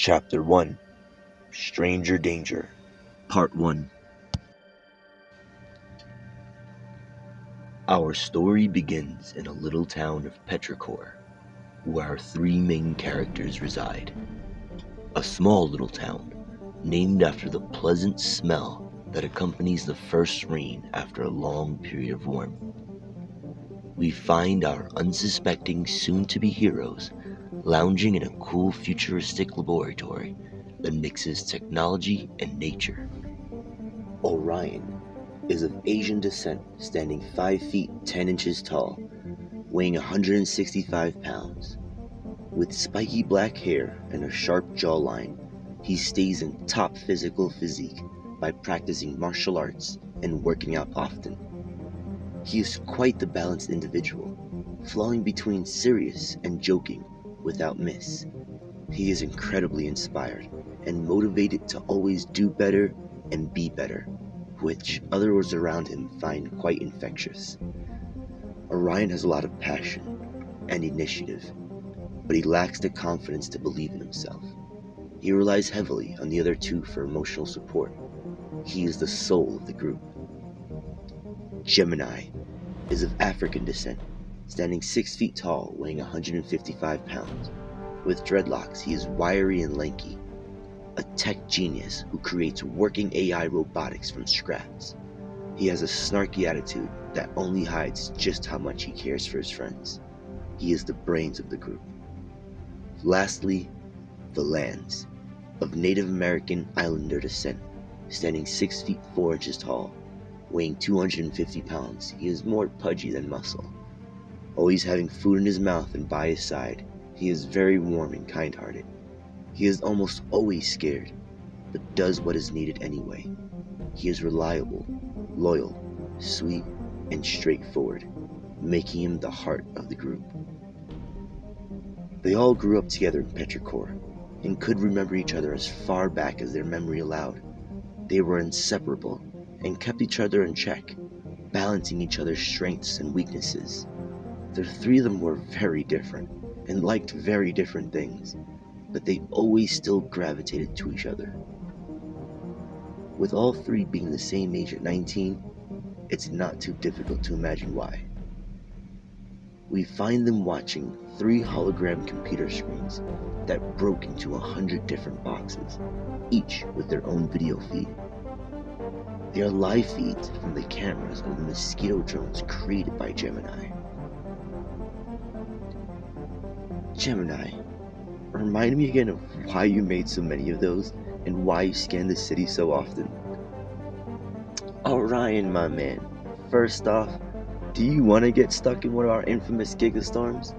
Chapter 1 Stranger Danger Part 1. Our story begins in a little town of Petrichor, where our three main characters reside. A small little town, named after the pleasant smell that accompanies the first rain after a long period of warmth. We find our unsuspecting soon-to-be heroes lounging in a cool futuristic laboratory that mixes technology and nature. Orion is of Asian descent, standing 5 feet 10 inches tall, weighing 165 pounds. With spiky black hair and a sharp jawline, he stays in top physical physique by practicing martial arts and working out often. He is quite the balanced individual, flowing between serious and joking without miss. He is incredibly inspired and motivated to always do better and be better, which others around him find quite infectious. Orion has a lot of passion and initiative, but he lacks the confidence to believe in himself. He relies heavily on the other two for emotional support. He is the soul of the group. Gemini is of African descent, standing 6 feet tall, weighing 155 pounds. With dreadlocks, he is wiry and lanky, a tech genius who creates working AI robotics from scraps. He has a snarky attitude that only hides just how much he cares for his friends. He is the brains of the group. Lastly, Valance, of Native American Islander descent, standing 6 feet 4 inches tall, weighing 250 pounds. He is more pudgy than muscle. Always having food in his mouth and by his side, he is very warm and kind-hearted. He is almost always scared, but does what is needed anyway. He is reliable, loyal, sweet, and straightforward, making him the heart of the group. They all grew up together in Petrichor, and could remember each other as far back as their memory allowed. They were inseparable, and kept each other in check, balancing each other's strengths and weaknesses. The three of them were very different, and liked very different things, but they always still gravitated to each other. With all three being the same age at 19, it's not too difficult to imagine why. We find them watching 3 hologram computer screens that broke into 100 different boxes, each with their own video feed. They are live feeds from the cameras of the mosquito drones created by Gemini. Gemini, remind me again of why you made so many of those and why you scan the city so often. Orion, my man, first off, do you want to get stuck in one of our infamous gigastorms?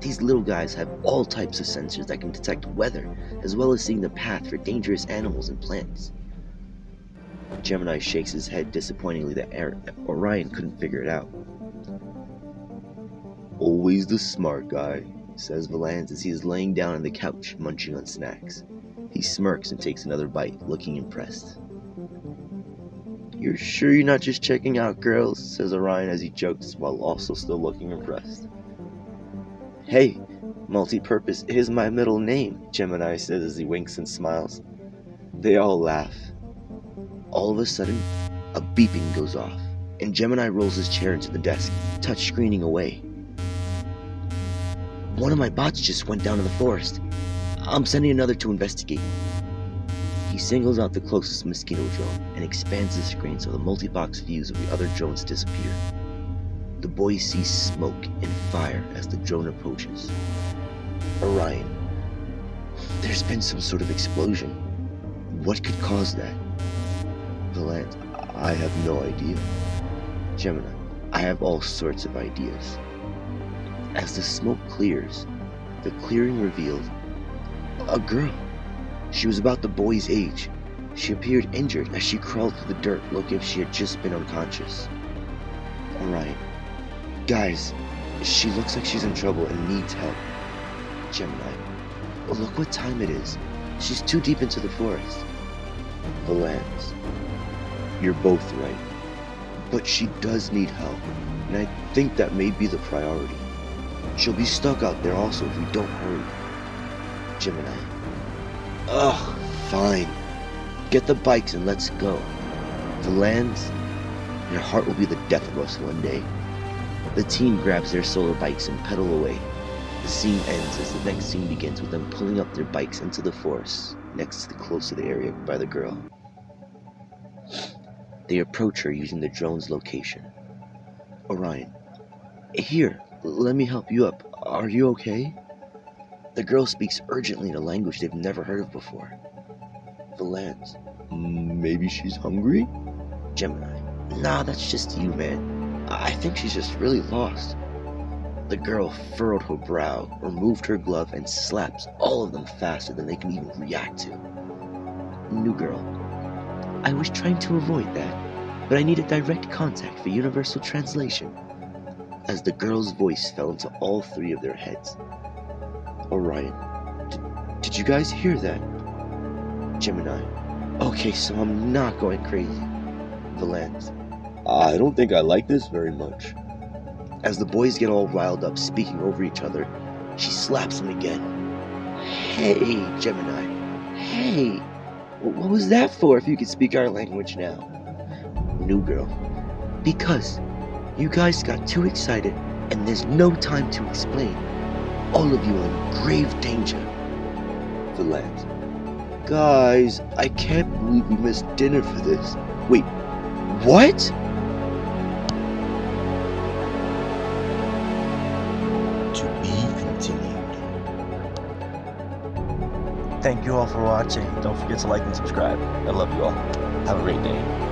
These little guys have all types of sensors that can detect weather, as well as seeing the path for dangerous animals and plants. Gemini shakes his head disappointingly that Orion couldn't figure it out. Always the smart guy, says Valance as he is laying down on the couch munching on snacks. He smirks and takes another bite, looking impressed. You're sure you're not just checking out girls, says Orion as he jokes while also still looking impressed. Hey, multi-purpose is my middle name, Gemini says as he winks and smiles. They all laugh. All of a sudden, a beeping goes off, and Gemini rolls his chair into the desk, touch-screening away. One of my bots just went down in the forest. I'm sending another to investigate. He singles out the closest mosquito drone and expands the screen so the multi-box views of the other drones disappear. The boys see smoke and fire as the drone approaches. Orion, there's been some sort of explosion. What could cause that? Valance, I have no idea. Gemini, I have all sorts of ideas. As the smoke clears, the clearing revealed a girl. She was about the boy's age. She appeared injured as she crawled through the dirt looking as if she had just been unconscious. Orion, guys, she looks like she's in trouble and needs help. Gemini, look what time it is. She's too deep into the forest. Valance, you're both right, but she does need help, and I think that may be the priority. She'll be stuck out there also if we don't hurry. Gemini, Ugh, fine. Get the bikes and let's go. The lands, your heart will be the death of us one day. The team grabs their solar bikes and pedal away. The scene ends as the next scene begins with them pulling up their bikes into the forest next to the close to the area by the girl. They approach her using the drone's location. Orion, here, let me help you up. Are you okay? The girl speaks urgently in a language they've never heard of before. The lands, maybe she's hungry? Gemini, nah, that's just you, man. I think she's just really lost. The girl furrowed her brow, removed her glove, and slaps all of them faster than they can even react to. New girl, I was trying to avoid that, but I needed direct contact for universal translation. As the girl's voice fell into all three of their heads. Orion, did you guys hear that? Gemini, okay, so I'm not going crazy. Valance, I don't think I like this very much. As the boys get all riled up, speaking over each other, she slaps him again. Hey, Gemini. Hey, what was that for if you could speak our language now? New girl, because you guys got too excited and there's no time to explain. All of you are in grave danger. Valance, guys, I can't believe we missed dinner for this. Wait, what? To be continued. Thank you all for watching. Don't forget to like and subscribe. I love you all. Have a great day.